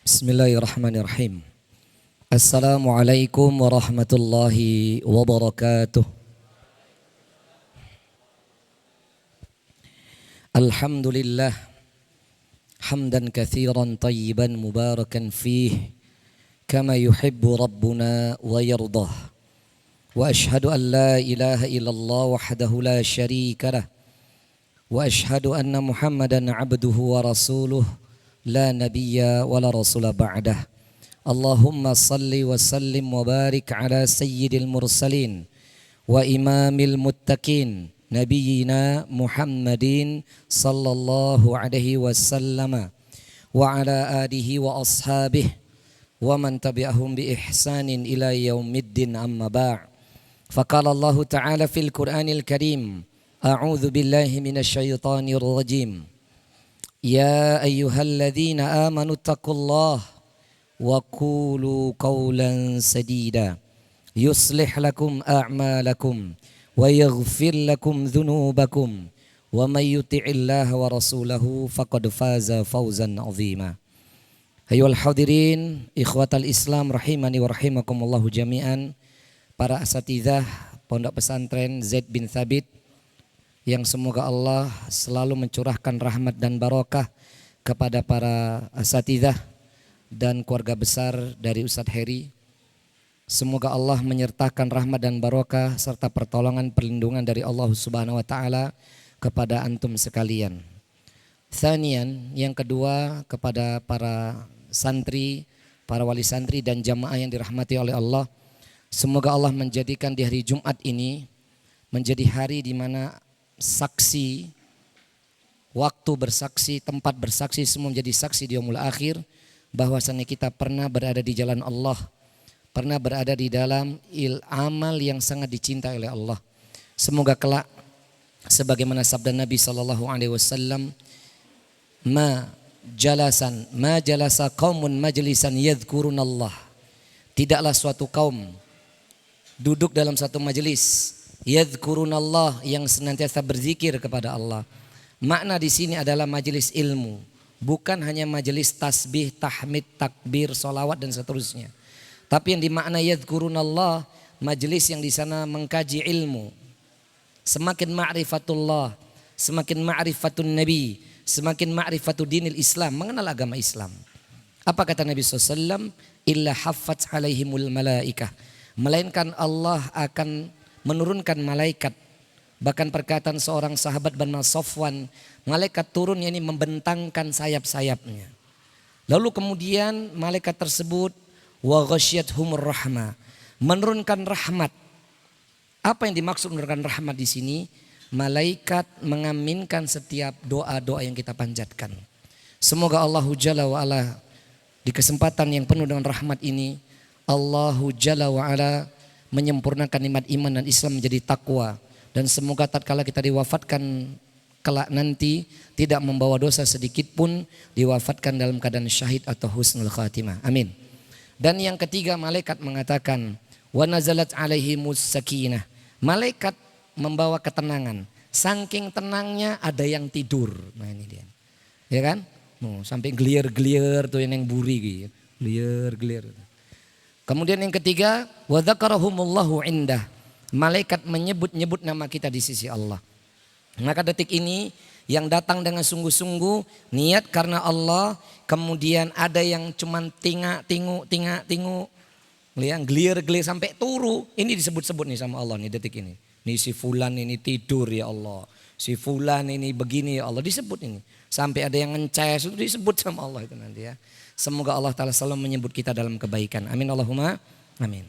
Bismillahirrahmanirrahim. Assalamualaikum warahmatullahi wabarakatuh. Alhamdulillah hamdan katsiran tayyiban mubarakan fih kama yuhibbu rabbuna wa yardah. Wa ashhadu an la ilaha illallah wahdahu la syarika lah. Wa ashhadu anna Muhammadan abduhu wa rasuluh la nabiyya wa la rasula ba'dah. Allahumma salli wa sallim wa barik ala sayyidil mursalin wa imamil muttaqin nabiyyina Muhammadin sallallahu alaihi wasallam wa ala alihi wa ashabihi wa man tabi'ahum bi ihsanin ila yaumiddin amma ba'. Faqala Allah ta'ala fil Qur'anil Karim, a'udzu billahi minasy syaithanir rajim. Ya ayyuhalladzina amanu taqullaha wa qulu qawlan sadida yuslih lakum a'malakum wa yaghfir lakum dhunubakum wa may yuti'illaha wa rasulahu faqad faza fawzan 'azima. Ayyuhal hadirin ikhwatal Islam rahimani wa rahimakumullah jami'an, para asatidzah Pondok Pesantren Zaid bin Thabit, yang semoga Allah selalu mencurahkan rahmat dan barokah kepada para asatidzah dan keluarga besar dari Ustadz Heri. Semoga Allah menyertakan rahmat dan barokah serta pertolongan perlindungan dari Allah Subhanahu wa taala kepada antum sekalian. Tsanian, yang kedua, kepada para santri, para wali santri dan jamaah yang dirahmati oleh Allah. Semoga Allah menjadikan di hari Jumat ini menjadi hari di mana saksi, waktu bersaksi, tempat bersaksi, semua menjadi saksi di yaumul akhir bahwasannya kita pernah berada di jalan Allah, pernah berada di dalam amal yang sangat dicintai oleh Allah. Semoga kelak sebagaimana sabda Nabi sallallahu alaihi wasallam, ma jalasa qaumun majlisan yadhkurunallah. Tidaklah suatu kaum duduk dalam satu majelis yadhkurunallah, yang senantiasa berzikir kepada Allah. Makna di sini adalah majelis ilmu, bukan hanya majelis tasbih, tahmid, takbir, solawat dan seterusnya. Tapi yang dimakna yadhkurunallah, majelis yang di sana mengkaji ilmu. Semakin ma'rifatullah, semakin ma'rifatun Nabi, semakin ma'rifatul dinil Islam, mengenal agama Islam. Apa kata Nabi SAW? Illa haffat alaihimul malaikah, melainkan Allah akan menurunkan malaikat. Bahkan perkataan seorang sahabat bernama Sofwan, malaikat turun ini membentangkan sayap-sayapnya. Lalu kemudian malaikat tersebut wa ghasyiyatuhumur rahmah, menurunkan rahmat. Apa yang dimaksud menurunkan rahmat di sini? Malaikat mengaminkan setiap doa-doa yang kita panjatkan. Semoga Allahu Jalla wa Ala di kesempatan yang penuh dengan rahmat ini, Allahu Jalla wa Ala menyempurnakan nikmat iman dan Islam menjadi takwa, dan semoga tatkala kita diwafatkan kelak nanti tidak membawa dosa sedikit pun, diwafatkan dalam keadaan syahid atau husnul khatimah. Amin. Dan yang ketiga, malaikat mengatakan wa nazalat alaihimus sakinah, malaikat membawa ketenangan. Saking tenangnya ada yang tidur. Nah ini dia, ya kan? Sampai gelier-gelier tuh yang buri gitu, gelier-gelier. Kemudian yang ketiga, wa dzakarahumullahu indah, malaikat menyebut-nyebut nama kita di sisi Allah. Maka detik ini yang datang dengan sungguh-sungguh niat karena Allah, kemudian ada yang cuman tinguk, yang gelir-gelir sampai turu, ini disebut-sebut nih sama Allah nih detik ini. Nih si fulan ini tidur ya Allah, si fulan ini begini ya Allah, disebut ini. Sampai ada yang ngeces, itu disebut sama Allah itu nanti ya. Semoga Allah Ta'ala selalu menyebut kita dalam kebaikan. Amin Allahumma amin.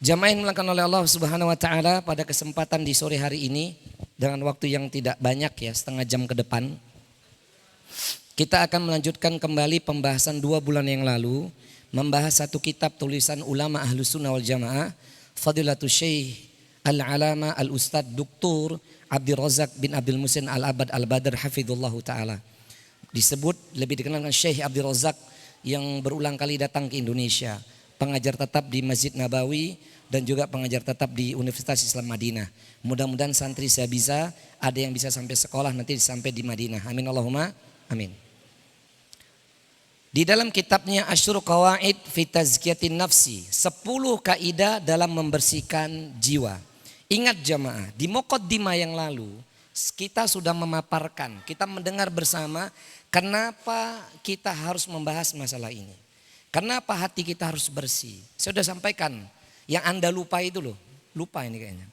Jamaah yang dimuliakan oleh Allah Subhanahu wa Ta'ala, pada kesempatan di sore hari ini dengan waktu yang tidak banyak ya, setengah jam ke depan, kita akan melanjutkan kembali pembahasan 2 bulan yang lalu, membahas satu kitab tulisan ulama Ahlus Sunnah wal Jamaah, Fadilatul Syekh Al-Alama Al-Ustadz Dr. Abdul Razak bin Abdul Muhsin Al-Abad Al-Badr hafizullahu ta'ala. Disebut lebih dikenal dengan Syekh Abdul Razak, yang berulang kali datang ke Indonesia, pengajar tetap di Masjid Nabawi dan juga pengajar tetap di Universitas Islam Madinah. Mudah-mudahan santri saya bisa, ada yang bisa sampai sekolah nanti sampai di Madinah. Amin Allahumma amin. Di dalam kitabnya Asyru Qawaid fi Tazkiyatin Nafsi, 10 kaidah dalam membersihkan jiwa. Ingat jamaah, di muqaddimah yang lalu kita sudah memaparkan, kita mendengar bersama kenapa kita harus membahas masalah ini. Kenapa hati kita harus bersih. Saya sudah sampaikan, yang Anda lupa itu loh, lupa ini kayaknya.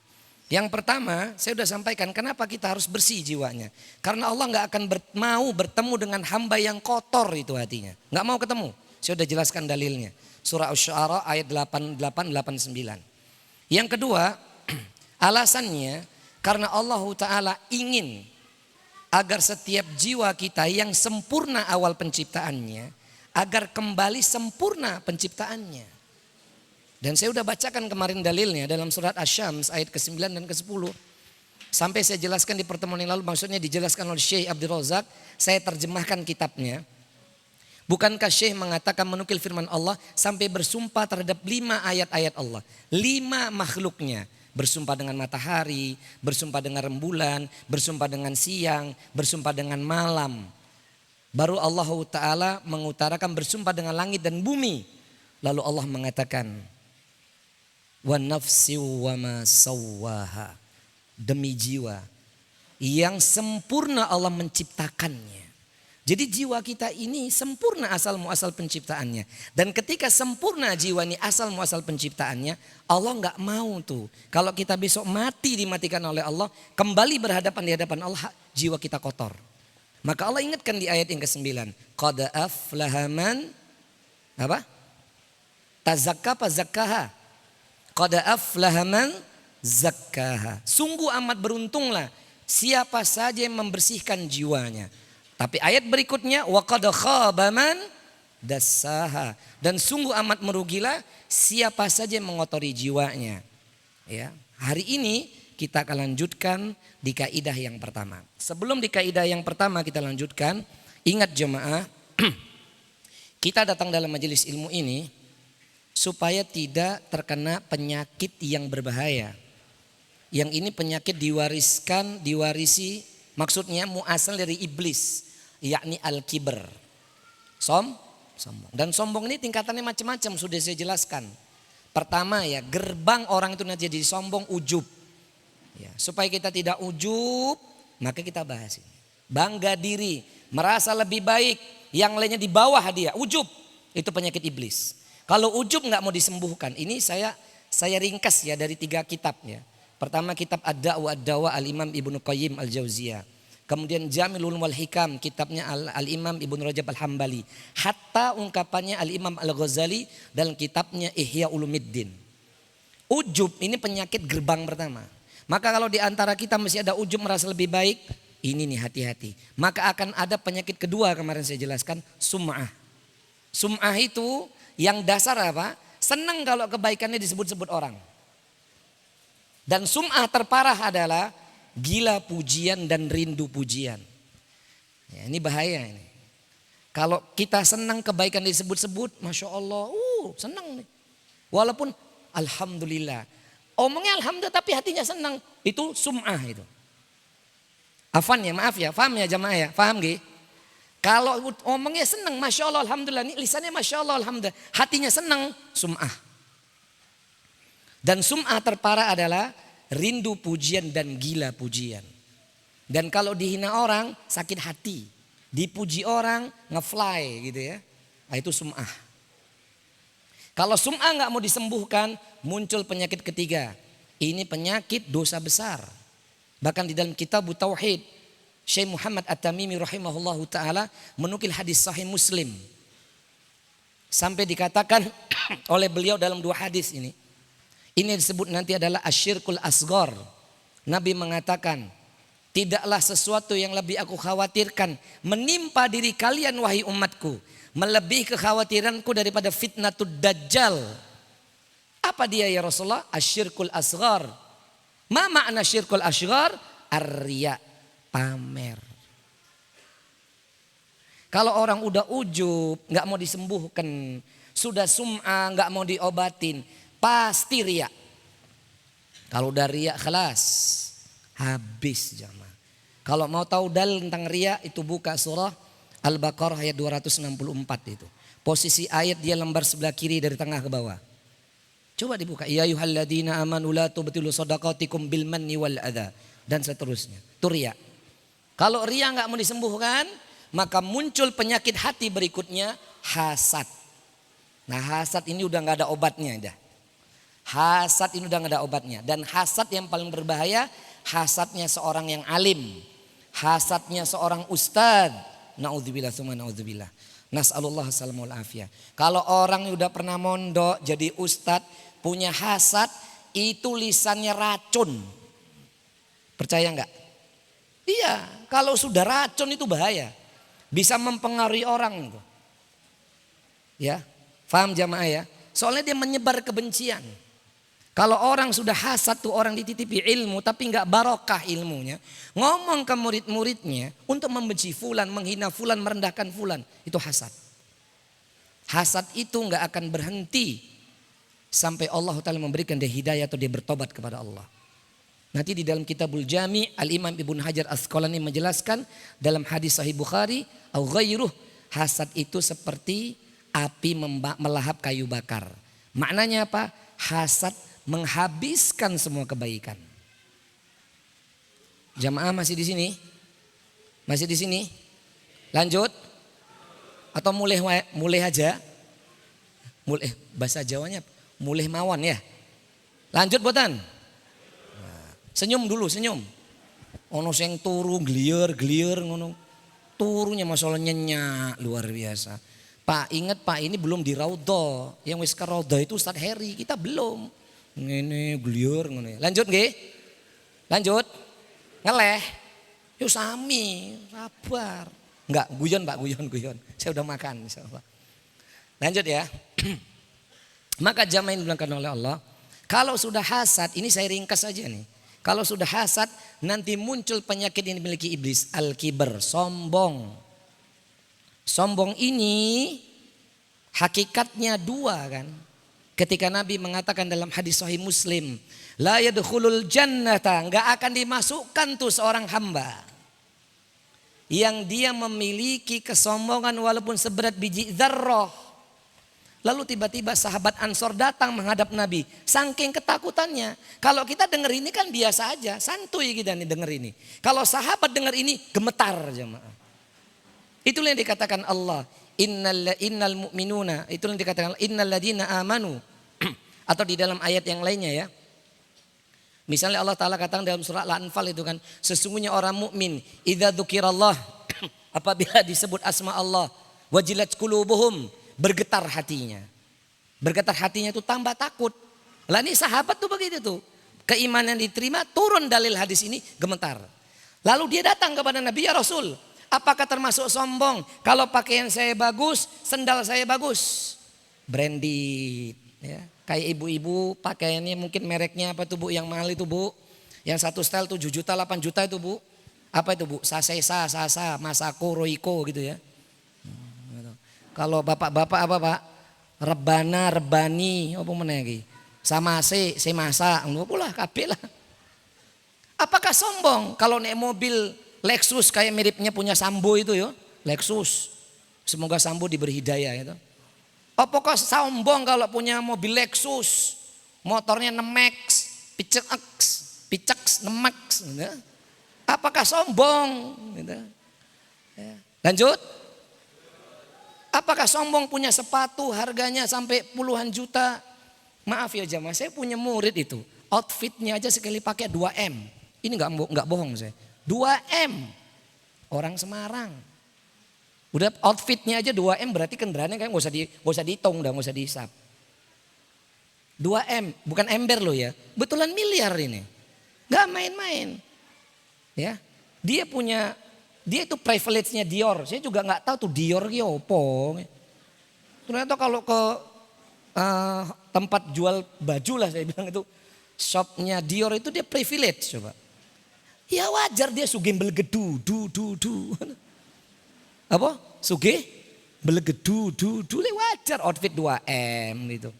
Yang pertama, saya sudah sampaikan kenapa kita harus bersih jiwanya. Karena Allah nggak akan mau bertemu dengan hamba yang kotor itu hatinya. Nggak mau ketemu. Saya sudah jelaskan dalilnya. Surah Asy-Syu'ara ayat 88-89. Yang kedua, alasannya karena Allah Ta'ala ingin agar setiap jiwa kita yang sempurna awal penciptaannya, agar kembali sempurna penciptaannya. Dan saya sudah bacakan kemarin dalilnya dalam surat Asy-Syams ayat ke-9 dan ke-10. Sampai saya jelaskan di pertemuan yang lalu, maksudnya dijelaskan oleh Syekh Abdul Razak, saya terjemahkan kitabnya. Bukankah Syekh mengatakan menukil firman Allah sampai bersumpah terhadap 5 ayat-ayat Allah. 5 makhluknya. Bersumpah dengan matahari, bersumpah dengan rembulan, bersumpah dengan siang, bersumpah dengan malam. Baru Allah Ta'ala mengutarakan bersumpah dengan langit dan bumi. Lalu Allah mengatakan, wa nafsi wa ma sawwaha, demi jiwa yang sempurna Allah menciptakannya. Jadi jiwa kita ini sempurna asal muasal penciptaannya. Dan ketika sempurna jiwa ini asal muasal penciptaannya, Allah nggak mau tuh kalau kita besok mati dimatikan oleh Allah, kembali berhadapan di hadapan Allah, jiwa kita kotor. Maka Allah ingatkan di ayat yang ke-9, qad aflaha man apa? Tazakka fa zakkaha. Qad aflaha man zakkaha. Sungguh amat beruntunglah siapa saja yang membersihkan jiwanya. Tapi ayat berikutnya wa qad khaba man dassaha. Dan sungguh amat merugilah siapa saja yang mengotori jiwanya. Ya, hari ini kita akan lanjutkan di kaidah yang pertama. Sebelum di kaidah yang pertama kita lanjutkan, ingat jemaah, kita datang dalam majelis ilmu ini supaya tidak terkena penyakit yang berbahaya. Yang ini penyakit diwarisi, maksudnya muasal dari iblis, yakni al-kibr. Sombong. Dan sombong ini tingkatannya macam-macam, sudah saya jelaskan. Pertama ya, gerbang orang itu nanti jadi sombong, ujub. Ya, supaya kita tidak ujub, maka kita bahas ini. Bangga diri, merasa lebih baik, yang lainnya di bawah dia, ujub. Itu penyakit iblis. Kalau ujub nggak mau disembuhkan, ini saya ringkas ya dari 3 kitab ya. Pertama kitab Ad-Da'wa Ad-Dawa Al-Imam Ibnu Qayyim Al-Jauziyah. Kemudian Jamilul wal Hikam kitabnya Al-Imam Ibnu Rajab Al-Hambali. Hatta ungkapannya Al-Imam Al-Ghazali dalam kitabnya Ihya Ulumuddin. Ujub ini penyakit gerbang pertama. Maka kalau di antara kita masih ada ujub merasa lebih baik, ini nih hati-hati. Maka akan ada penyakit kedua kemarin saya jelaskan, sum'ah. Sum'ah itu yang dasar apa? Senang kalau kebaikannya disebut-sebut orang. Dan sum'ah terparah adalah gila pujian dan rindu pujian. Ya, ini bahaya ini. Kalau kita senang kebaikan disebut-sebut, Masya Allah, senang nih. Walaupun Alhamdulillah. Omongnya Alhamdulillah tapi hatinya senang. Itu sum'ah itu. Afan ya, maaf ya, paham ya jamaah ya, paham gak? Kalau omongnya senang, Masya Allah, Alhamdulillah. Ini lisannya Masya Allah, Alhamdulillah. Hatinya senang, sum'ah. Dan sum'ah terparah adalah rindu pujian dan gila pujian. Dan kalau dihina orang, sakit hati. Dipuji orang, ngefly gitu ya. Nah, itu sum'ah. Kalau sum'ah gak mau disembuhkan, muncul penyakit ketiga. Ini penyakit dosa besar. Bahkan di dalam kitab Tauhid, Syekh Muhammad At-Tamimi rahimahullahu ta'ala menukil hadis sahih Muslim. Sampai dikatakan oleh beliau dalam 2 hadis ini. Ini disebut nanti adalah asyirkul asghar. Nabi mengatakan, tidaklah sesuatu yang lebih aku khawatirkan menimpa diri kalian wahai umatku, melebihi kekhawatiranku daripada fitnatud dajjal. Apa dia ya Rasulullah? Asyirkul asghar. Ma makna syirkul asghar? Ar-riya, pamer. Kalau orang udah ujub, nggak mau disembuhkan, sudah sum'ah nggak mau diobatin, pasti riya. Kalau udah riya kelas, habis jamaah. Kalau mau tahu dalil tentang riya itu buka surah Al-Baqarah ayat 264 itu. Posisi ayat dia lembar sebelah kiri dari tengah ke bawah. Coba dibuka. Ya ayyuhalladzina amanu la tubtilu shadaqatikum bil manni wal adza dan seterusnya. Itu riya. Kalau riya enggak mau disembuhkan, maka muncul penyakit hati berikutnya, hasad. Nah, hasad ini udah enggak ada obatnya dah. Hasad ini udah enggak ada obatnya, dan hasad yang paling berbahaya, hasadnya seorang yang alim. Hasadnya seorang ustadz. Na'udzubillah tsumma na'udzubillah. Nas'alullah salamul afiyah. Kalau orang yang udah pernah mondok jadi ustadz punya hasad, itu lisannya racun. Percaya enggak? Iya, kalau sudah racun itu bahaya. Bisa mempengaruhi orang. Ya, paham jamaah ya? Soalnya dia menyebar kebencian. Kalau orang sudah hasad tuh orang dititipi ilmu tapi enggak barokah ilmunya. Ngomong ke murid-muridnya untuk membenci fulan, menghina fulan, merendahkan fulan. Itu hasad. Hasad itu enggak akan berhenti sampai Allah Ta'ala memberikan dia hidayah atau dia bertobat kepada Allah. Nanti di dalam Kitabul Jami' Al-Imam Ibnu Hajar Asqalani menjelaskan dalam hadis Sahih Bukhari au ghairuh, hasad itu seperti api melahap kayu bakar. Maknanya apa? Hasad menghabiskan semua kebaikan. Jamaah masih di sini? Masih di sini? Lanjut? Atau mulai aja? Mulai bahasa Jawanya mulai mawon ya. Lanjut botan? Senyum dulu, senyum. Ono sing turu glier ngono. Turunya masalah nyenyak luar biasa. Pak, ingat Pak, ini belum di Raudhah. Yang wis ke Raudhah itu Ustaz Heri, kita belum. Ngene glier ngono. Lanjut nggih? Lanjut. Ngeleh. Yo sami, sabar. Enggak, guyon Pak, guyon. Saya udah makan insyaallah. Lanjut ya. Maka jamaah yang dibilangkan oleh Allah, kalau sudah hasad, ini saya ringkas saja nih. Kalau sudah hasad, nanti muncul penyakit yang dimiliki iblis, al-kibar, sombong. Sombong ini hakikatnya dua kan. Ketika Nabi mengatakan dalam hadis Sahih Muslim, la yadkhulul jannata, enggak akan dimasukkan tuh seorang hamba yang dia memiliki kesombongan walaupun seberat biji dzarrah. Lalu tiba-tiba sahabat Ansor datang menghadap Nabi, saking ketakutannya. Kalau kita dengar ini kan biasa aja, santuy kita nih dengar ini. Kalau sahabat dengar ini gemetar jemaah. Itulah yang dikatakan Allah, innal mu'minuna, itulah yang dikatakan innal ladina amanu. Atau di dalam ayat yang lainnya ya. Misalnya Allah Ta'ala katakan dalam surah Al-Anfal itu kan, sesungguhnya orang mukmin idza dzukirallah, apabila disebut asma Allah, wajilat qulubuhum, bergetar hatinya. Bergetar hatinya itu tambah takut. Lah ini sahabat tuh begitu tuh. Keimanan diterima, turun dalil hadis ini, gemetar. Lalu dia datang kepada Nabi, ya Rasul, apakah termasuk sombong kalau pakaian saya bagus, sendal saya bagus? Branded ya. Kayak ibu-ibu pakaiannya mungkin mereknya apa tuh Bu yang mahal itu Bu? Yang satu style 7 juta 8 juta itu Bu. Apa itu Bu? Sasesa, Sasa, Masako, Royco gitu ya. Kalau bapak-bapak apa Pak? Rebana, Rebani, apa meneh iki? Samase, Semasa, ngono pula kabeh lah. Apakah sombong kalau naik mobil Lexus kayak miripnya punya Sambo itu ya? Lexus. Semoga Sambo diberi hidayah itu. Apakah sombong kalau punya mobil Lexus, motornya Nemax, Picex, Nemax, gitu. Apakah sombong? Gitu. Ya. Lanjut. Apakah sombong punya sepatu harganya sampai puluhan juta? Maaf ya jamaah, saya punya murid itu, outfitnya aja sekali pakai 2M. Ini nggak bohong saya. 2M, orang Semarang. Udah outfitnya aja 2M, berarti kendaraannya kan gak usah dihitung, gak usah dihisap. 2M, bukan ember loh ya. Betulan miliar ini. Gak main-main. Ya, dia itu privilege-nya Dior. Saya juga gak tahu tuh Dior ya opo. Ternyata kalau ke tempat jual baju lah saya bilang itu, shopnya Dior itu dia privilege coba. Ya wajar dia sugih belgedu, du. Apa? Sugih belegedu, wajar outfit 2M gitu.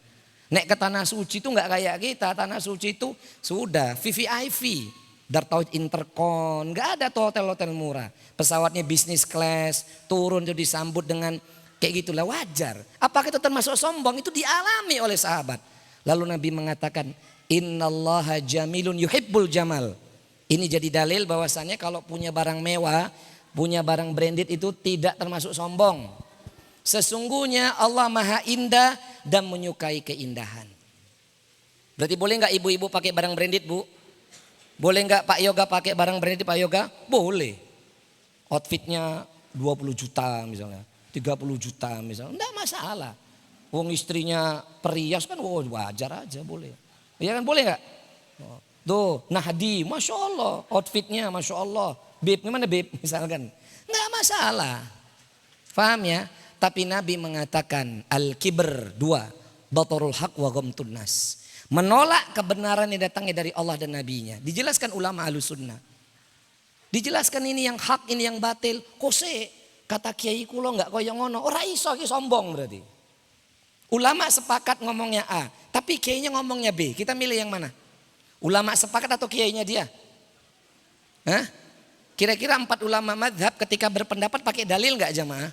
Nek ke tanah suci itu enggak kayak kita, tanah suci itu sudah VVIP. Dartauhid Intercon, nggak ada tuh hotel-hotel murah. Pesawatnya bisnis class, turun tuh disambut dengan kayak gitulah, wajar. Apakah itu termasuk sombong? Itu dialami oleh sahabat. Lalu Nabi mengatakan, innallaha jamilun yuhibbul jamal. Ini jadi dalil bahwasannya kalau punya barang mewah, punya barang branded itu tidak termasuk sombong. Sesungguhnya Allah Maha Indah dan menyukai keindahan. Berarti boleh nggak ibu-ibu pakai barang branded, Bu? Boleh nggak Pak Yoga pakai barang branded, Pak Yoga? Boleh. Outfitnya 20 juta misalnya, 30 juta misalnya, enggak masalah. Wong istrinya perias kan, wajar aja boleh. Iya kan, boleh nggak? Tuh, Nahdi, Masya Allah, outfitnya Masya Allah. Beb, gimana Beb misalkan? Enggak masalah. Paham ya? Tapi Nabi mengatakan al-kibr 2, batarul haq wa ghamtun nas. Menolak kebenaran yang datangnya dari Allah dan Nabinya. Dijelaskan ulama Ahlussunnah. Dijelaskan ini yang hak, ini yang batil. Kose kata kiai kulo enggak koyo ngono. Ora iso ki sombong berarti. Ulama sepakat ngomongnya A, tapi kiainya ngomongnya B. Kita milih yang mana? Ulama sepakat atau kiainya dia? Hah? Kira-kira 4 ulama madhab ketika berpendapat pakai dalil enggak jamaah?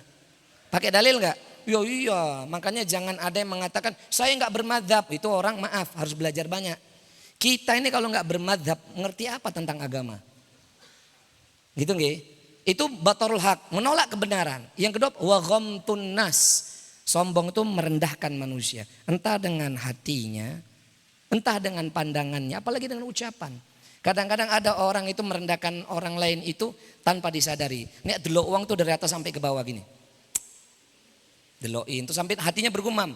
Pakai dalil enggak? Ya iya, makanya jangan ada yang mengatakan saya enggak bermadhab. Itu orang maaf harus belajar banyak. Kita ini kalau enggak bermadhab ngerti apa tentang agama? Gitu nggih? Itu batarul haq, menolak kebenaran. Yang kedua wa ghamtun nas. Sombong itu merendahkan manusia. Entah dengan hatinya, entah dengan pandangannya, apalagi dengan ucapan. Kadang-kadang ada orang itu merendahkan orang lain itu tanpa disadari. Nek delok uang tuh dari atas sampai ke bawah gini. Delokin tuh sampai hatinya bergumam.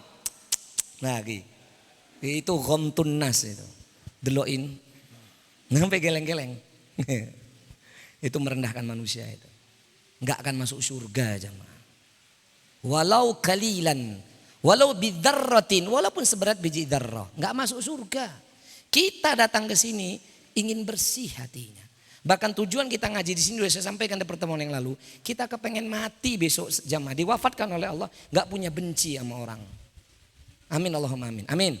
Nah gitu. Itu ghamtun nas itu. Delokin sampai geleng-geleng. Itu merendahkan manusia itu. Enggak akan masuk surga jemaah. Walau kalilan, walau bidzarratin, walaupun seberat biji dzarrah, enggak masuk surga. Kita datang ke sini ingin bersih hatinya. Bahkan tujuan kita ngaji di sini sudah saya sampaikan di pertemuan yang lalu. Kita kepengen mati besok jamaah, diwafatkan oleh Allah, nggak punya benci sama orang. Amin Allahumma amin. Amin.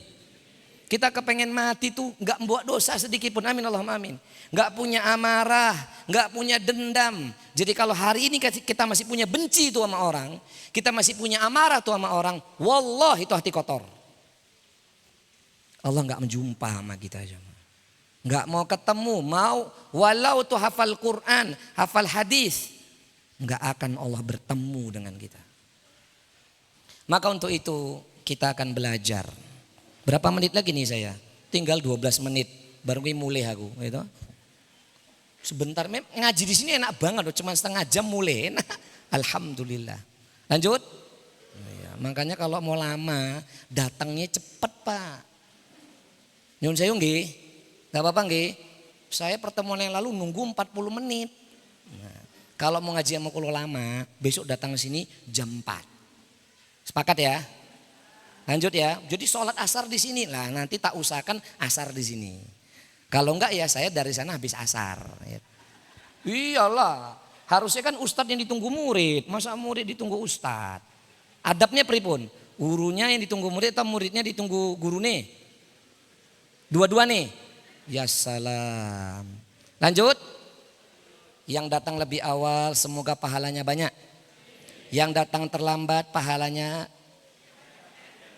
Kita kepengen mati tuh nggak membuat dosa sedikit pun. Amin Allahumma amin. Nggak punya amarah, nggak punya dendam. Jadi kalau hari ini kita masih punya benci tuh sama orang, kita masih punya amarah tuh sama orang, wallah itu hati kotor. Allah nggak menjumpa sama kita aja. Nggak mau ketemu, mau walau tuh hafal Quran, hafal hadis, nggak akan Allah bertemu dengan kita. Maka untuk itu kita akan belajar. Berapa menit lagi nih saya? Tinggal 12 menit, baru gue mulai aku. Gitu. Sebentar, ngaji di sini enak banget, cuma setengah jam mulai, enak. Alhamdulillah. Lanjut. Ya, makanya kalau mau lama, datangnya cepet Pak. Nyun saya nggih. Gak apa-apa nggih. Saya pertemuan yang lalu nunggu 40 menit. Nah, kalau mau ngaji sama kulo lama, besok datang ke sini jam 4. Sepakat ya? Lanjut ya. Jadi sholat asar di sini lah. Nanti tak usahakan asar di sini. Kalau enggak ya saya dari sana habis asar. Iyalah. Harusnya kan ustadz yang ditunggu murid. Masa murid ditunggu ustadz? Adabnya pripun? Gurunya yang ditunggu murid atau muridnya ditunggu guru nih? Dua-dua nih. Ya salam. Lanjut. Yang datang lebih awal semoga pahalanya banyak. Yang datang terlambat pahalanya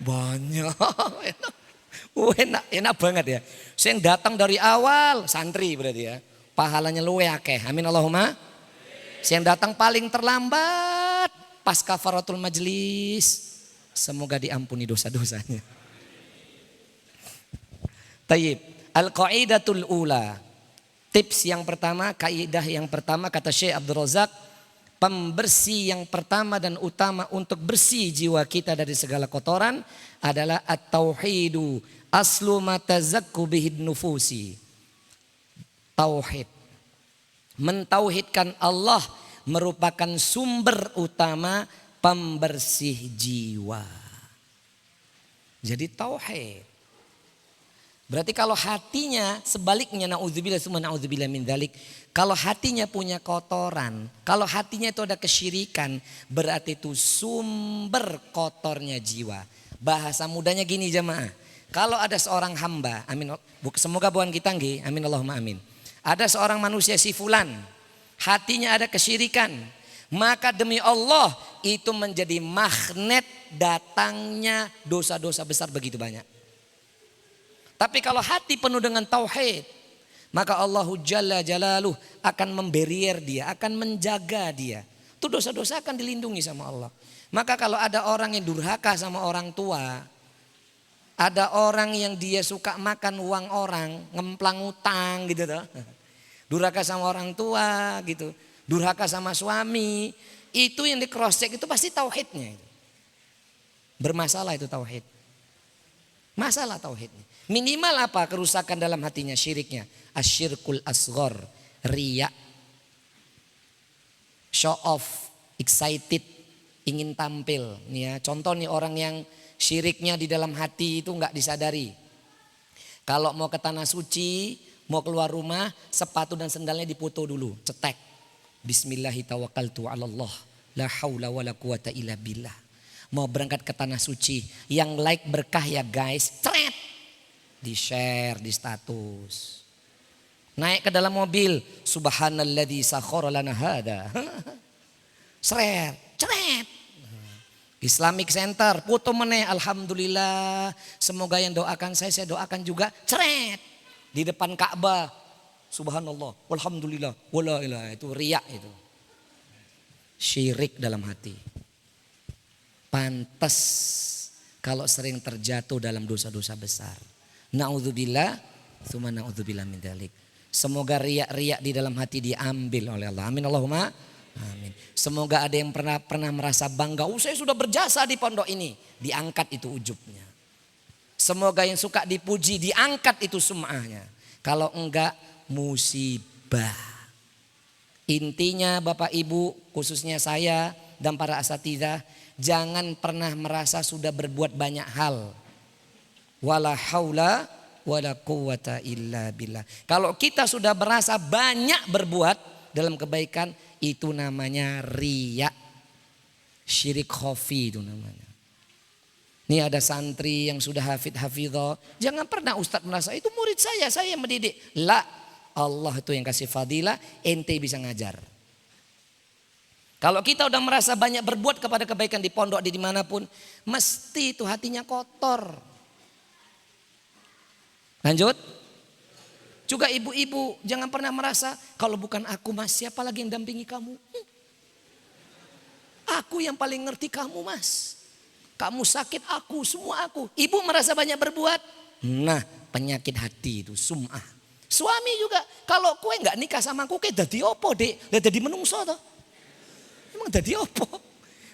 banyak. Enak banget ya. Saya yang datang dari awal santri berarti ya. Pahalanya luwe akeh. Amin Allahumma. Saya yang datang paling terlambat pas kafaratul majlis. Semoga diampuni dosa-dosanya. Tayyib. Al-qaidatul ula. Tips yang pertama, kaidah yang pertama kata Syekh Abdul Razak, pembersih yang pertama dan utama untuk bersih jiwa kita dari segala kotoran adalah at-tauhidu aslu ma tazakku bihid nufusi. Tauhid. Mentauhidkan Allah merupakan sumber utama pembersih jiwa. Jadi tauhid. Berarti kalau hatinya sebaliknya naudzubillah summa naudzubillah min dzalik, kalau hatinya punya kotoran, kalau hatinya itu ada kesyirikan, berarti itu sumber kotornya jiwa. Bahasa mudanya gini jemaah. Kalau ada seorang hamba, amin, semoga bukan kita nggih, amin Allahumma amin. Ada seorang manusia si fulan, hatinya ada kesyirikan, maka demi Allah itu menjadi magnet datangnya dosa-dosa besar begitu banyak. Tapi kalau hati penuh dengan tauhid, maka Allahu Jalla Jalaluh akan memberier dia, akan menjaga dia. Itu dosa-dosa akan dilindungi sama Allah. Maka kalau ada orang yang durhaka sama orang tua, ada orang yang dia suka makan uang orang, ngemplang utang gitu toh. Durhaka sama orang tua gitu, durhaka sama suami, itu yang di cross check itu pasti tauhidnya. Bermasalah itu tauhid. Masalah tauhidnya. Minimal apa kerusakan dalam hatinya, syiriknya. Asyirkul asghar, riya, show off, excited, ingin tampil. Nih ya, contoh nih orang yang syiriknya di dalam hati itu nggak disadari. Kalau mau ke tanah suci, mau keluar rumah, sepatu dan sendalnya dipoto dulu, cetek. Bismillahirrahmanirrahim. La haula wala quwata illa billah. Mau berangkat ke tanah suci, yang like berkah ya guys, cret. Di share di status. Naik ke dalam mobil, subhanalladzi sakhkhara lana hada. Seret, cret. Islamic Center, foto meneh, alhamdulillah. Semoga yang doakan saya doakan juga, cret. Di depan Ka'bah, subhanallah, walhamdulillah, wala ilaha, itu riya itu. Syirik dalam hati. Pantas kalau sering terjatuh dalam dosa-dosa besar. Na'udzubillah, tsumma na'udzubillah min dzalik. Semoga riya-riya di dalam hati diambil oleh Allah. Amin Allahumma amin. Semoga ada yang pernah merasa bangga, saya sudah berjasa di pondok ini, diangkat itu ujubnya. Semoga yang suka dipuji diangkat itu sum'ahnya. Kalau enggak musibah. Intinya Bapak Ibu, khususnya saya dan para asatidzah, jangan pernah merasa sudah berbuat banyak hal. Wala haula wala quwata illa billah. Kalau kita sudah merasa banyak berbuat dalam kebaikan, itu namanya riya. Syirik khafi itu namanya. Ini ada santri yang sudah hafidhah. Jangan pernah ustadz merasa itu murid saya yang mendidik. La, Allah itu yang kasih fadilah, ente bisa ngajar. Kalau kita udah merasa banyak berbuat kepada kebaikan di pondok, di dimanapun, mesti itu hatinya kotor. Lanjut. Juga ibu-ibu jangan pernah merasa kalau bukan aku mas, siapa lagi yang dampingi kamu? Aku yang paling ngerti kamu mas. Kamu sakit aku, semua aku. Ibu merasa banyak berbuat. Nah penyakit hati itu sum'ah. Suami juga kalau kue nggak nikah sama aku, kayak dadi opo dek? Lah dadi menungso toh. Emang dadi opo?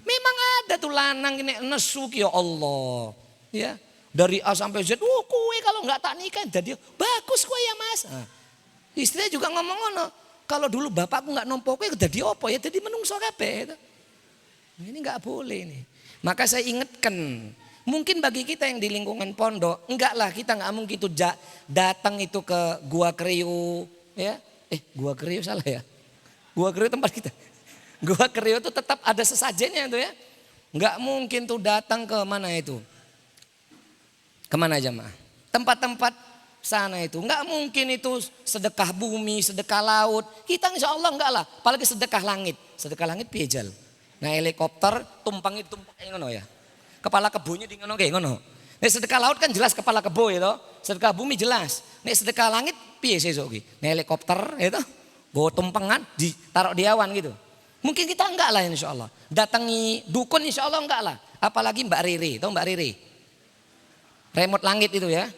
Memang ada tuh lanang ini nesu ya Allah. Ya. Dari A sampai Z, kue kalau nggak tak nikah, jadi bagus kue ya mas. Nah, istrinya juga ngomong-ngomong, kalau dulu bapakku nggak nompo kue, jadi apa ya? Jadi menungso kabeh. Ini nggak boleh nih. Maka saya ingatkan, mungkin bagi kita yang di lingkungan pondok, enggak lah kita nggak mungkin itu datang itu ke Gua Kriu, ya? Gua Kriu salah ya? Gua Kriu tempat kita. Gua Kriu itu tetap ada sesajennya itu ya. Nggak mungkin tuh datang ke mana itu. Kemana jemaah? Tempat-tempat sana itu. Enggak mungkin itu sedekah bumi, sedekah laut. Kita insya Allah enggak lah. Apalagi sedekah langit. Sedekah langit piejal. Nah helikopter tumpang ngono ya. Kepala kebonya di ngono kayak ngono. Nah sedekah laut kan jelas kepala kebo itu. Sedekah bumi jelas. Nah sedekah langit piye sesuk iki. Nah helikopter itu bawa tumpengan ditaruh di awan gitu. Mungkin kita enggak lah insya Allah. Datangi dukun insya Allah enggak lah. Apalagi Mbak Riri. Tahu Mbak Riri? Remote langit itu ya.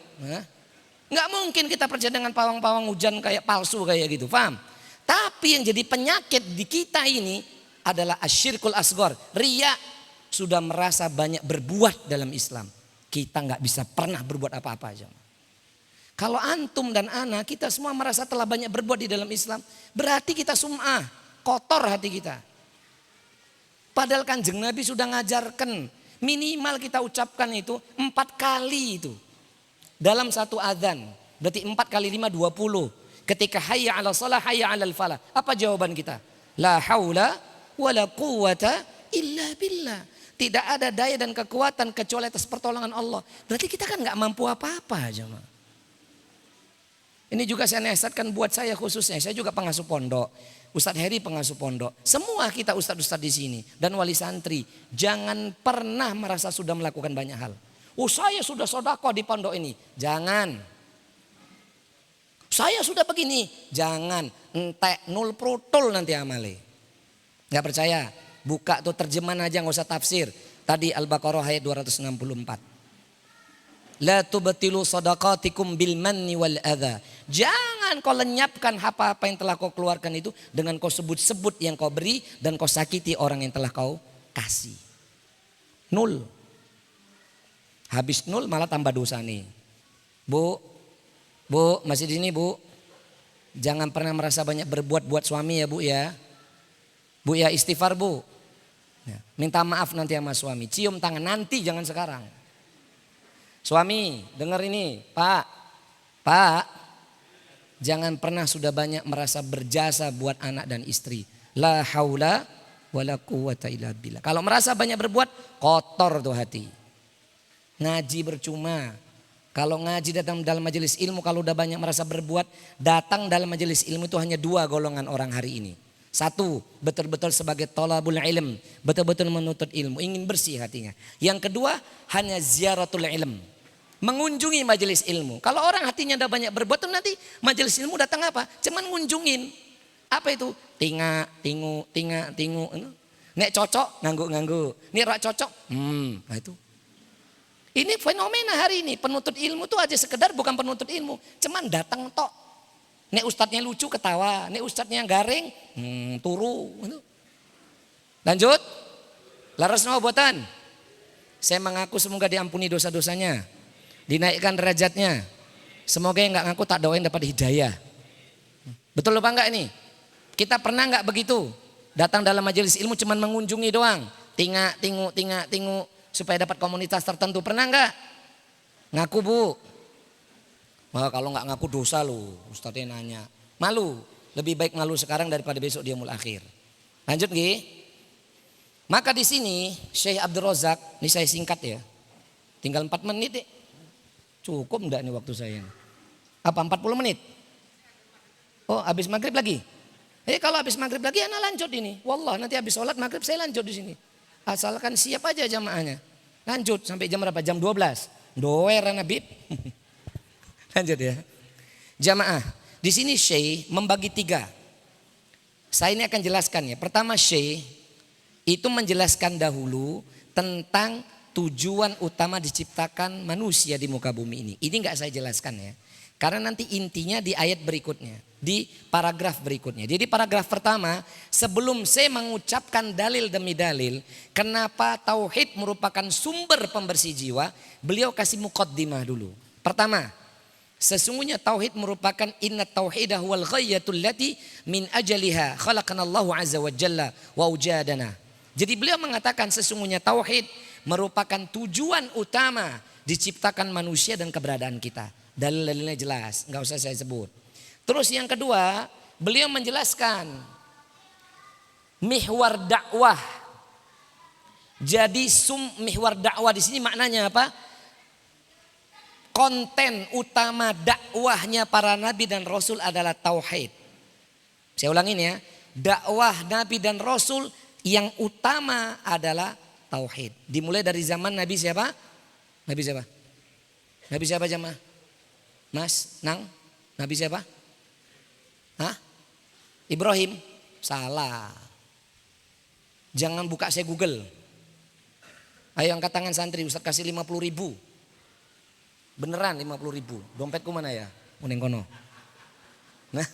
Nggak mungkin kita percaya dengan pawang-pawang hujan kayak palsu kayak gitu. Paham? Tapi yang jadi penyakit di kita ini adalah asyirkul asghar. Riya, sudah merasa banyak berbuat dalam Islam. Kita nggak bisa pernah berbuat apa-apa aja. Kalau antum dan ana kita semua merasa telah banyak berbuat di dalam Islam, berarti kita sum'ah, kotor hati kita. Padahal Kanjeng Nabi sudah ngajarkan minimal kita ucapkan itu 4 kali itu. Dalam satu adzan. Berarti 4 kali 5, 20. Ketika hayya ala shalah, hayya ala falah. Apa jawaban kita? La haula wala quwata illa billah. Tidak ada daya dan kekuatan kecuali atas pertolongan Allah. Berarti kita kan gak mampu apa-apa jemaah. Ini juga saya nasihatkan buat saya khususnya. Saya juga pengasuh pondok. Ustadz Heri pengasuh pondok. Semua kita ustadz-ustadz di sini dan wali santri, jangan pernah merasa sudah melakukan banyak hal. Oh, saya sudah sodako di pondok ini. Jangan. Saya sudah begini. Jangan. Entek nul prutul nanti amale. Gak percaya? Buka tuh terjemahan aja, nggak usah tafsir. Tadi Al-Baqarah ayat 264. La tubtilu sadaqatikum bil manni wal adha. Jangan kau lenyapkan apa-apa yang telah kau keluarkan itu dengan kau sebut-sebut yang kau beri dan kau sakiti orang yang telah kau kasih. Nul. Habis nul malah tambah dosa nih. Bu, masih di sini Bu. Jangan pernah merasa banyak berbuat buat suami ya Bu ya. Bu ya, istighfar Bu. Ya, minta maaf nanti sama suami. Cium tangan nanti, jangan sekarang. Suami dengar ini, Pak. Jangan pernah sudah banyak merasa berjasa buat anak dan istri. La haula wala quwata illa billah. Kalau merasa banyak berbuat, kotor tuh hati. Ngaji bercuma. Kalau ngaji datang dalam majelis ilmu, kalau udah banyak merasa berbuat, datang dalam majelis ilmu itu hanya 2 golongan orang hari ini. 1, betul-betul sebagai thalabul ilm, betul-betul menuntut ilmu, ingin bersih hatinya. Yang kedua, hanya ziaratul ilm, mengunjungi majelis ilmu. Kalau orang hatinya udah banyak berbuat, tuh nanti majelis ilmu datang apa? Cuman ngunjungin. Apa itu? Tinga, tingu. Nek cocok, nganggu. Nek rak cocok, nah itu. Ini fenomena hari ini, penuntut ilmu tuh aja sekedar bukan penuntut ilmu, cuman datang tok. Nek ustadznya lucu ketawa, nek ustadznya garing, turu. Lanjut, laras nama buatan. Saya mengaku semoga diampuni dosa-dosanya, dinaikkan derajatnya. Semoga yang nggak ngaku tak doain dapat hidayah. Betul apa enggak ini? Kita pernah nggak begitu? Datang dalam majelis ilmu cuman mengunjungi doang, tingu supaya dapat komunitas tertentu. Pernah nggak? Ngaku Bu. Wah, kalau nggak ngaku dosa lu, ustadznya nanya. Malu, lebih baik malu sekarang daripada besok dia yaumul akhir. Lanjut Gi. Maka di sini Syekh Abdul Razak, ini saya singkat ya. Tinggal 4 menit deh. Cukup enggak nih waktu saya? Apa 40 menit? Oh, habis maghrib lagi? Kalau habis maghrib lagi anak lanjut ini. Wallah nanti habis sholat maghrib saya lanjut di sini. Asalkan siap aja jamaahnya. Lanjut sampai jam berapa? Jam 12. Doer Nabib. Lanjut ya. Jamaah. Di sini Syekh membagi 3. Saya ini akan jelaskan ya. Pertama Syekh itu menjelaskan dahulu tentang tujuan utama diciptakan manusia di muka bumi ini. Ini enggak saya jelaskan ya. Karena nanti intinya di ayat berikutnya. Di paragraf berikutnya. Jadi paragraf pertama, sebelum saya mengucapkan dalil demi dalil, kenapa tauhid merupakan sumber pembersih jiwa, beliau kasih muqaddimah dulu. Pertama, sesungguhnya tauhid merupakan inna tauhidah wal ghayatul lati min ajaliha khalaqanallahu azza wa jalla wa ujadana. Jadi beliau mengatakan sesungguhnya tauhid merupakan tujuan utama diciptakan manusia dan keberadaan kita. Dalil-dalilnya jelas, nggak usah saya sebut. Terus yang kedua, beliau menjelaskan mihwar dakwah. Jadi mihwar dakwah di sini maknanya apa? Konten utama dakwahnya para nabi dan rasul adalah tauhid. Saya ulangin ya, dakwah nabi dan rasul yang utama adalah tauhid. Dimulai dari zaman Nabi siapa? Nabi siapa? Nabi siapa jemaah? Mas, Nang? Nabi siapa? Hah? Ibrahim? Salah. Jangan buka saya Google. Ayo angkat tangan santri, Ustaz kasih 50.000. Beneran 50.000. Dompetku mana ya? Uning kono. Nah,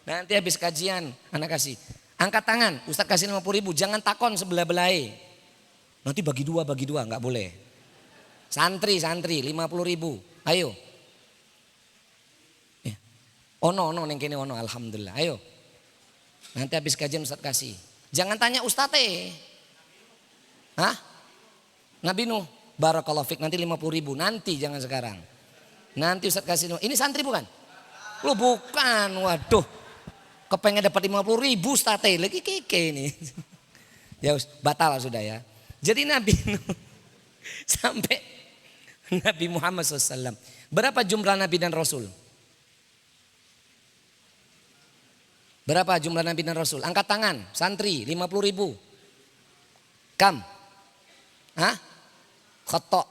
nanti habis kajian anak kasih. Angkat tangan, Ustaz kasih 50.000. Jangan takon sebelah-belai. Nanti bagi dua, nggak boleh. Santri 50.000. Ayo. Ono neng kene ono, alhamdulillah. Ayo. Nanti habis kajian Ustaz kasih. Jangan tanya Ustaz Hah? Nabi Nuh, barakallahu fik, nanti 50.000. Nanti jangan sekarang. Nanti Ustaz kasih. Ini santri bukan? Lu bukan, waduh. Kepengen dapat 50.000 Ustaz lagi keke ini. Ya batal sudah ya. Jadi Nabi Nuh sampai Nabi Muhammad SAW. Berapa jumlah Nabi dan Rasul? Berapa jumlah Nabi dan Rasul? Angkat tangan, santri 50 ribu. Kam? Hah? Khotok.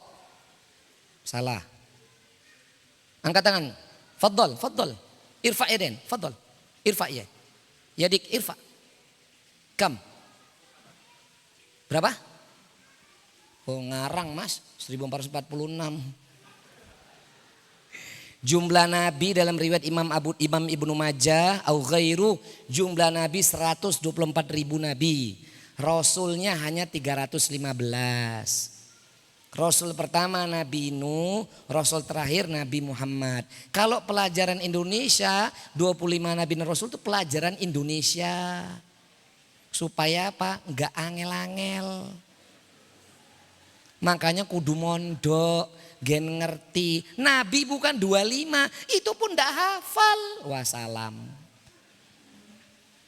Salah. Angkat tangan. Faddal, faddal. Irfa yadain, faddal. Irfa ya. Yadik irfa. Kam? Berapa? Oh ngarang mas, 1446. Jumlah Nabi dalam riwayat Imam Ibnu Majah au ghairu, jumlah Nabi 124 ribu Nabi. Rasulnya hanya 315. Rasul pertama Nabi Nuh, Rasul terakhir Nabi Muhammad. Kalau pelajaran Indonesia 25 Nabi dan Rasul itu pelajaran Indonesia. Supaya apa? Enggak angel-angel. Makanya kudu mondok, gen ngerti. Nabi bukan 25, itu pun ndak hafal. Wassalam.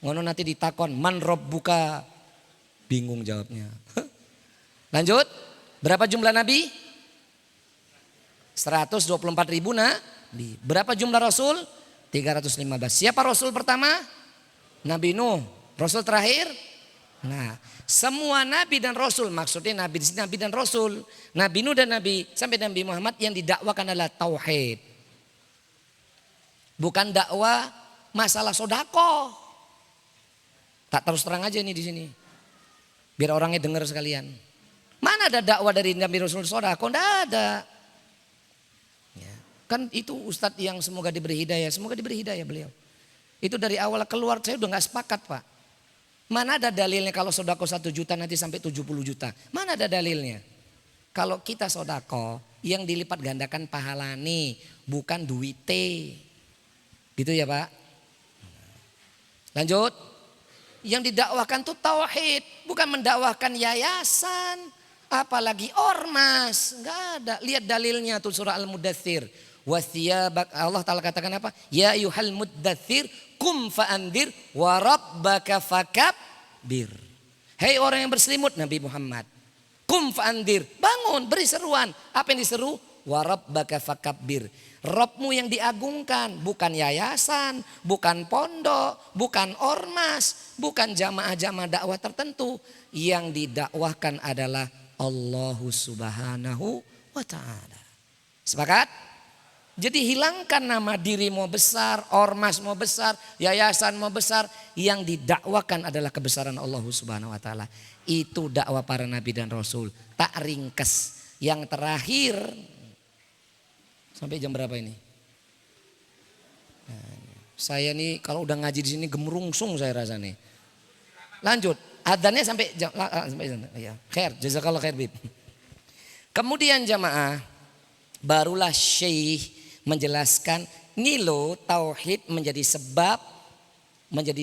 Ngono nanti ditakon, man rabbuka? Bingung jawabnya. Lanjut, berapa jumlah Nabi? 124 ribu Nabi. Berapa jumlah Rasul? 315. Siapa Rasul pertama? Nabi Nuh. Rasul terakhir? Nah, semua Nabi dan Rasul, maksudnya Nabi di sini Nabi dan Rasul. Nabi Nuh dan Nabi sampai Nabi Muhammad yang didakwakan adalah tauhid. Bukan dakwah masalah sodako. Tak terus terang aja ini di sini. Biar orangnya dengar sekalian. Mana ada dakwah dari Nabi Rasul sodako? Tidak ada. Ya. Kan itu Ustadz yang semoga diberi hidayah. Semoga diberi hidayah beliau. Itu dari awal keluar saya udah gak sepakat Pak. Mana ada dalilnya kalau sodako 1 juta nanti sampai 70 juta. Mana ada dalilnya. Kalau kita sodako yang dilipat gandakan pahala nih. Bukan duite. Gitu ya Pak. Lanjut. Yang didakwahkan tuh tauhid, bukan mendakwahkan yayasan, apalagi ormas. Enggak ada. Lihat dalilnya tuh surah Al-Mudaththir. Wathiyabak, Allah Ta'ala katakan apa? Ya ayyuhal muddaththir kum fa'andir wa rabbaka fakabbir. Hei orang yang berselimut, Nabi Muhammad. Kum fa'andir, bangun, beri seruan. Apa yang diseru? Wa rabbaka fakabbir. Robmu yang diagungkan, bukan yayasan, bukan pondok, bukan ormas, bukan jamaah-jamaah dakwah tertentu. Yang didakwahkan adalah Allah Subhanahu wa ta'ala. Sepakat? Jadi hilangkan nama diri mau besar, ormas mau besar, yayasan mau besar. Yang didakwakan adalah kebesaran Allah Subhanahu wa ta'ala. Itu dakwah para nabi dan rasul. Tak ringkes. Yang terakhir, sampai jam berapa ini? Nah, saya nih kalau udah ngaji di sini gemerungsung saya rasanya. Lanjut, adzannya sampai jam ya. Khair, jazakallah khair bib. Kemudian jamaah, barulah Syekh menjelaskan nilo tauhid menjadi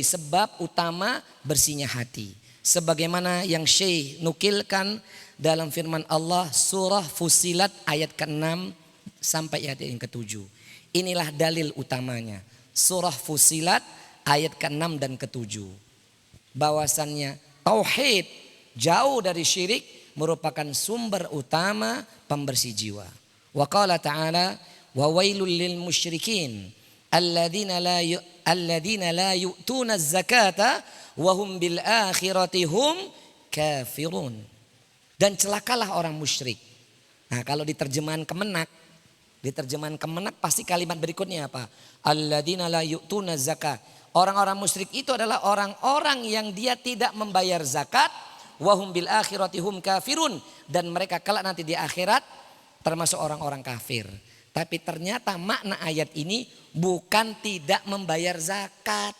sebab utama bersihnya hati. Sebagaimana yang Syekh nukilkan dalam firman Allah surah Fussilat ayat ke-6 sampai ayat yang ke-7. Inilah dalil utamanya. Surah Fussilat ayat ke-6 dan ke-7. Bahwasannya tauhid jauh dari syirik merupakan sumber utama pembersih jiwa. Wa qala ta'ala wa wailul lil musyrikin alladzina la yu'tuna az-zakata wa hum bil akhirati hum kafirun. Dan celakalah orang musyrik. Nah, kalau di terjemahan Kemenak pasti kalimat berikutnya apa? Alladzina la yu'tuna zakat. Orang-orang musyrik itu adalah orang-orang yang dia tidak membayar zakat, wahum bil akhirati hum kafirun, dan mereka kelak nanti di akhirat termasuk orang-orang kafir. Tapi ternyata makna ayat ini bukan tidak membayar zakat.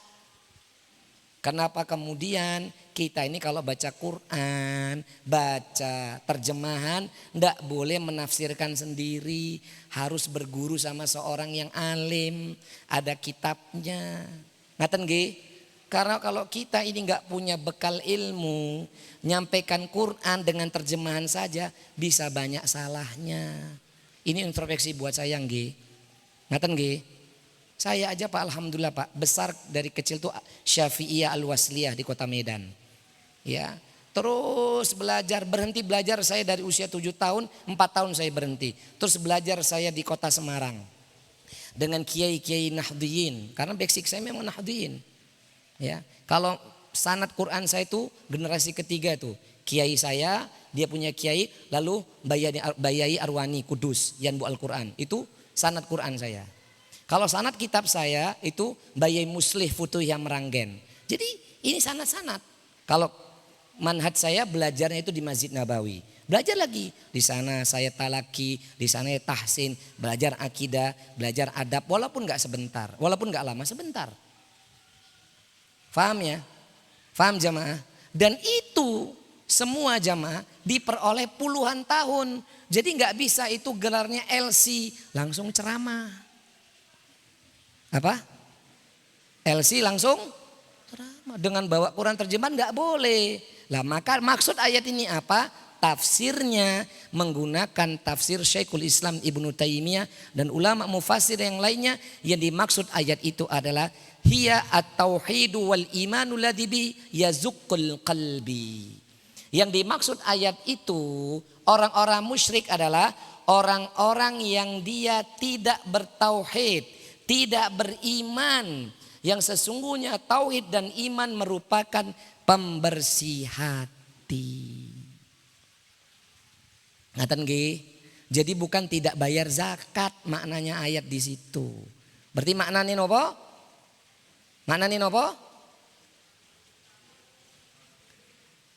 Kenapa kemudian kita ini kalau baca Quran, baca terjemahan, ndak boleh menafsirkan sendiri, harus berguru sama seorang yang alim, ada kitabnya. Ngaten nggih? Karena kalau kita ini nggak punya bekal ilmu, nyampaikan Quran dengan terjemahan saja bisa banyak salahnya. Ini introspeksi buat saya nggih. Ngaten nggih? Saya aja Pak, alhamdulillah Pak, besar dari kecil tuh Syafi'iyah Al-Wasliyah di Kota Medan. Ya, terus belajar, berhenti belajar saya dari usia 7 tahun, 4 tahun saya berhenti. Terus belajar saya di Kota Semarang dengan kiai-kiai Nahdliyin, karena basic saya memang Nahdliyin. Ya, kalau sanad Quran saya itu generasi ketiga tuh. Kiai saya, dia punya kiai, lalu Bayai Arwani Kudus, Yanbu Al-Quran. Itu sanad Quran saya. Kalau sanad kitab saya itu Bayai Muslih Futuh yang Meranggen. Jadi ini sanad-sanad. Kalau manhaj saya belajarnya itu di Masjid Nabawi. Belajar lagi. Di sana saya talaki, di sana saya tahsin, belajar akidah, belajar adab. Walaupun gak sebentar, walaupun gak lama, sebentar. Faham ya? Faham jamaah? Dan itu semua jamaah diperoleh puluhan tahun. Jadi gak bisa itu gelarnya LC langsung ceramah. Apa? LC langsung ceramah. Dengan bawa Quran terjemahan gak boleh. Lah maka maksud ayat ini apa? Tafsirnya menggunakan tafsir Syekhul Islam Ibnu Taimiyah dan ulama mufassir yang lainnya. Yang dimaksud ayat itu adalah hiya at-tauhidu wal imanu ladzi bi yazuqqul qalbi. Yang dimaksud ayat itu orang-orang musyrik adalah orang-orang yang dia tidak bertauhid, tidak beriman. Yang sesungguhnya tauhid dan iman merupakan pembersih hati. Ngaten nggih? Jadi bukan tidak bayar zakat maknanya ayat di situ. Berarti maknanya nopo? Maknanya nopo?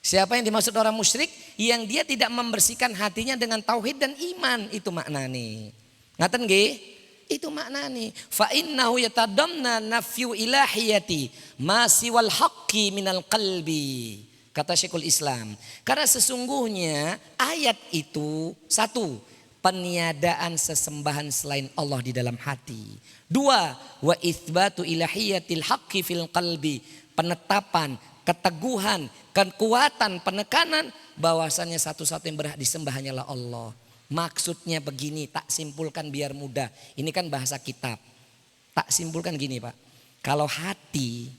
Siapa yang dimaksud orang musyrik? Yang dia tidak membersihkan hatinya dengan tauhid dan iman. Itu maknanya. Ngaten nggih? Itu maknanya. Fa innahu yatadamna nafyu ilahiyati ma siwal haqqi minal qalbi. Kata Syekhul Islam. Karena sesungguhnya ayat itu satu, peniadaan sesembahan selain Allah di dalam hati. Dua, wa itsbatu ilahiyatil haqqi fil qalbi. Penetapan, keteguhan, kekuatan, penekanan bahwasannya satu-satu yang berhak disembah hanyalah Allah. Maksudnya begini, tak simpulkan biar mudah. Ini kan bahasa kitab. Tak simpulkan gini Pak. Kalau hati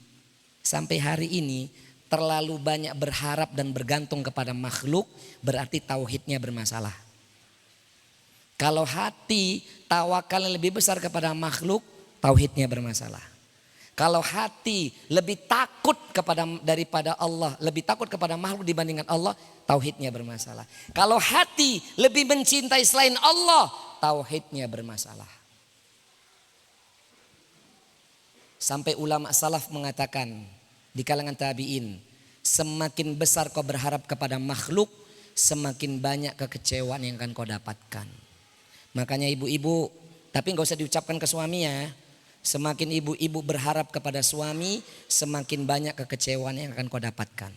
sampai hari ini terlalu banyak berharap dan bergantung kepada makhluk, berarti tauhidnya bermasalah. Kalau hati tawakalnya lebih besar kepada makhluk, tauhidnya bermasalah. Kalau hati lebih takut daripada Allah, lebih takut kepada makhluk dibandingkan Allah, tauhidnya bermasalah. Kalau hati lebih mencintai selain Allah, tauhidnya bermasalah. Sampai ulama salaf mengatakan di kalangan tabi'in, semakin besar kau berharap kepada makhluk, semakin banyak kekecewaan yang akan kau dapatkan. Makanya ibu-ibu, tapi gak usah diucapkan ke suami ya. Semakin ibu-ibu berharap kepada suami, semakin banyak kekecewaan yang akan kau dapatkan.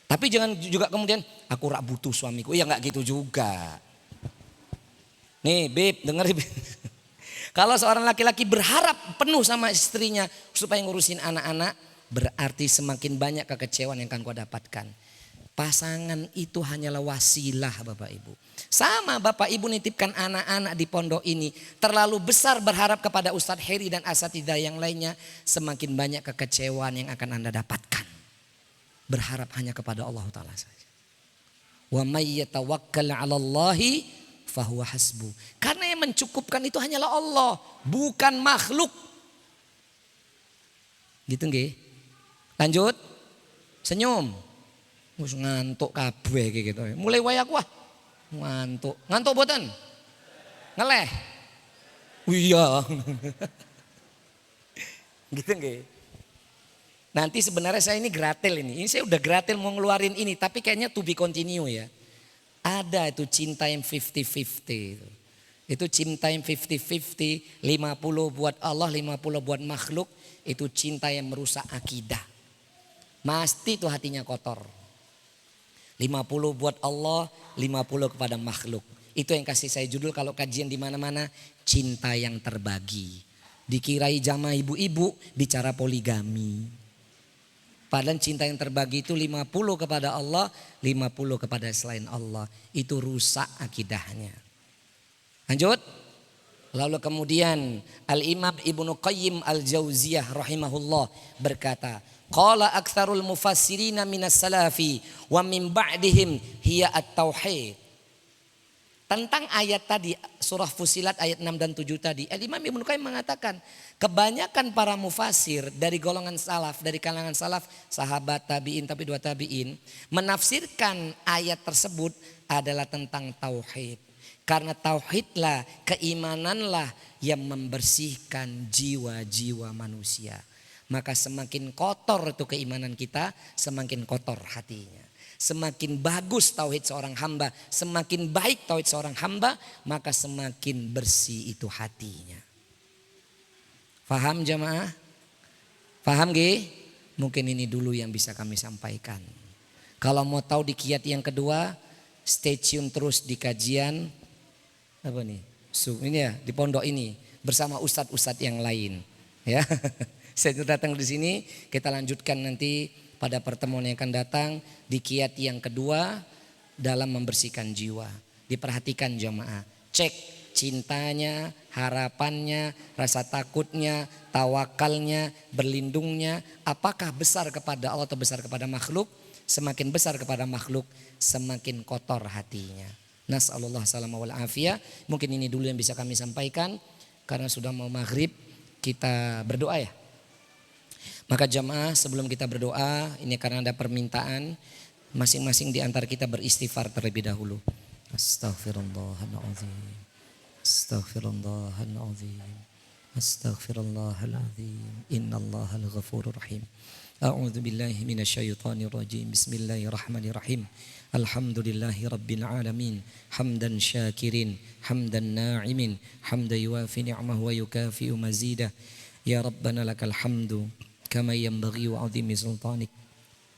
Tapi jangan juga kemudian, aku rak butuh suamiku. Ya gak gitu juga. Nih Beb, denger Beb. Kalau seorang laki-laki berharap penuh sama istrinya supaya ngurusin anak-anak, berarti semakin banyak kekecewaan yang akan kau dapatkan. Pasangan itu hanyalah wasilah Bapak Ibu. Sama Bapak Ibu nitipkan anak-anak di pondok ini. Terlalu besar berharap kepada Ustadz Heri dan asatidzah yang lainnya. Semakin banyak kekecewaan yang akan Anda dapatkan. Berharap hanya kepada Allah Ta'ala saja. Wa may yatawakkal 'ala Allahi fahuwa hasbu. Karena yang mencukupkan itu hanyalah Allah, bukan makhluk. Gitu nggih? Lanjut. Senyum. Wis ngantuk kabeh gitu. Mulai wae aku ngantuk. Ngantuk boten? Ngeleh. Iya. Gitu nggih. Nanti sebenarnya saya ini gratil ini. Ini saya udah gratil mau ngeluarin ini, tapi kayaknya to be continue ya. Ada itu cinta yang 50-50 itu. Itu cinta yang 50-50, 50 buat Allah, 50 buat makhluk. Itu cinta yang merusak akidah. Mesti itu hatinya kotor. 50 buat Allah, 50 kepada makhluk. Itu yang kasih saya judul kalau kajian di mana-mana, cinta yang terbagi. Dikirai jamaah ibu-ibu bicara poligami. Padahal cinta yang terbagi itu 50 kepada Allah, 50 kepada selain Allah. Itu rusak akidahnya. Lanjut. Lalu kemudian Al-Imam Ibnu Qayyim Al-Jauziyah rahimahullah berkata, qala aktsarul mufassirina minas salafi wa min ba'dihim hiya at-tauhid. Tentang ayat tadi surah Fusilat ayat 6 dan 7 tadi. Imam Ibnu Qayyim mengatakan kebanyakan para mufasir dari golongan salaf, dari kalangan salaf, sahabat, tabi'in, tapi dua tabi'in, menafsirkan ayat tersebut adalah tentang tauhid. Karena tauhidlah, keimananlah yang membersihkan jiwa-jiwa manusia. Maka semakin kotor itu keimanan kita, semakin kotor hatinya. Semakin bagus tauhid seorang hamba, semakin baik tauhid seorang hamba, maka semakin bersih itu hatinya. Faham jamaah? Faham ge? Mungkin ini dulu yang bisa kami sampaikan. Kalau mau tahu di kiat yang kedua, stay tune terus di kajian apa nih? Ini ya, di pondok ini bersama ustadz-ustadz yang lain, ya. Saya datang di sini, kita lanjutkan nanti pada pertemuan yang akan datang di kiat yang kedua dalam membersihkan jiwa. Diperhatikan jamaah, cek cintanya, harapannya, rasa takutnya, tawakalnya, berlindungnya, apakah besar kepada Allah atau besar kepada makhluk? Semakin besar kepada makhluk, semakin kotor hatinya. Nas'alullah salamah wal afiyah. Mungkin ini dulu yang bisa kami sampaikan karena sudah mau maghrib, kita berdoa ya. Maka jamaah sebelum kita berdoa, ini karena ada permintaan, masing-masing di antara kita beristighfar terlebih dahulu. Astaghfirullahaladzim. Astaghfirullahaladzim. Astaghfirullahaladzim. Innallahal ghafurur rahim. A'udzu billahi minasyaitonir rajim. Bismillahirrahmanirrahim. Alhamdulillahi rabbil alamin. Hamdan syakirin, hamdan na'imin, hamdan yuwafi ni'amahu wa yukafi'u mazidah. Ya Rabbana lakal hamdu kama yanbaghi wa 'azimi sultanik.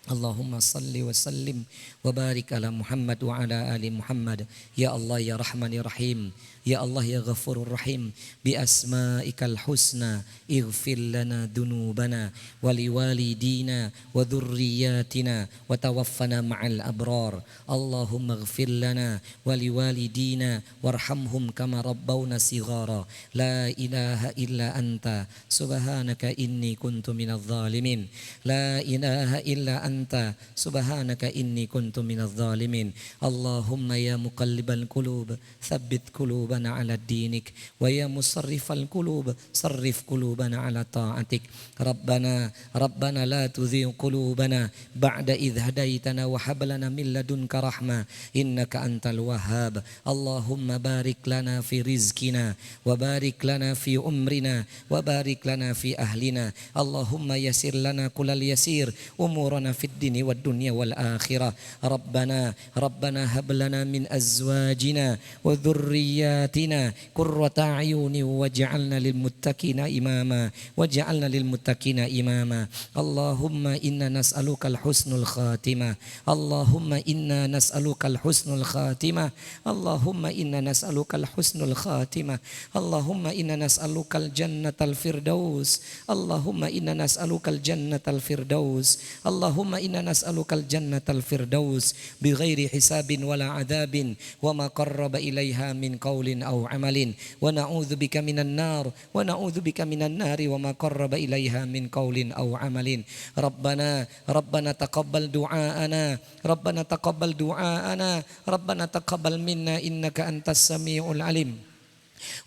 Allahumma salli wa sallim wa barik ala Muhammad wa ala ali Muhammad. Ya Allah ya Rahman ya Rahim. Ya Allah ya Ghafurur Rahim. Bi asma'ikal husna ighfir lana dunubana wa liwalidina wa dhurriyyatina wa tawaffana ma'al abrar. Allahumma ighfir lana wa liwalidina warhamhum kama rabbawna sighara. La ilaha illa anta subhanaka inni kuntu minadh dhalimin. La ilaha illa anta subhanaka inni kuntu minadh dhalimin. Allahumma ya muqallibal qulub tsabbit qulubana ala dinik wa ya musarrifal qulub sarrif qulubana ala ta'atik. Rabbana la tuzigh qulubana ba'da idh hadaitana wa hab lana min ladunka rahmah innaka antal wahhab. Allahumma barik lana fi rizqina wa barik lana fi umrina wa barik lana fi ahlina. Allahumma yassir lana kullal yasir umurana fid dini wad dunya wal akhirah. Rabbana hab lana min azwajina wa dhurriyyatina qurrata a'yuni waj'alna lil muttaqina imama waj'alna lil muttaqina imama. Allahumma inna nas'alukal husnul khatimah. Allahumma inna nas'alukal husnul khatimah. Allahumma inna nas'alukal husnul khatimah. Allahumma inna nas'alukal jannatal firdaus. Allahumma inna nas'alukal jannatal firdaus. Allahumma inna nas'alukal jannatal firdaus bighairi hisabin wala adabin wa ma qarraba ilaiha min qaulin aw amalin wa na'udzubika minan nar wa na'udzubika minan nari wa ma qarraba ilaiha min qaulin aw amalin. Rabbana taqabbal du'aana Rabbana taqabbal du'aana Rabbana taqabbal minna innaka antas samiul alim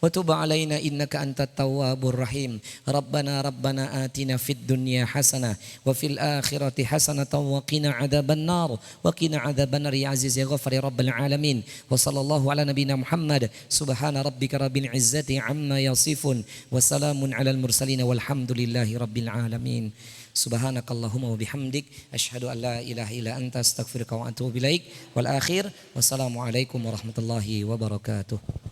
wa tub alaina innaka antat tawwabur rahim. Rabbana atina fid dunya hasanah wa fil akhirati hasanatan wa qina adzaban nar wa qina adzaban nar ya aziz ya ghafar ya rabbal alamin. Wa sallallahu ala nabiyyina Muhammad subhana rabbika rabbil izzati amma yasifun wa salamun alal mursalin walhamdulillahi rabbil alamin. Subhanakallahumma wa bihamdik asyhadu an la ilaha illa anta astaghfiruka wa atubu ilaik. Wal akhir wassalamu alaikum warahmatullahi wabarakatuh.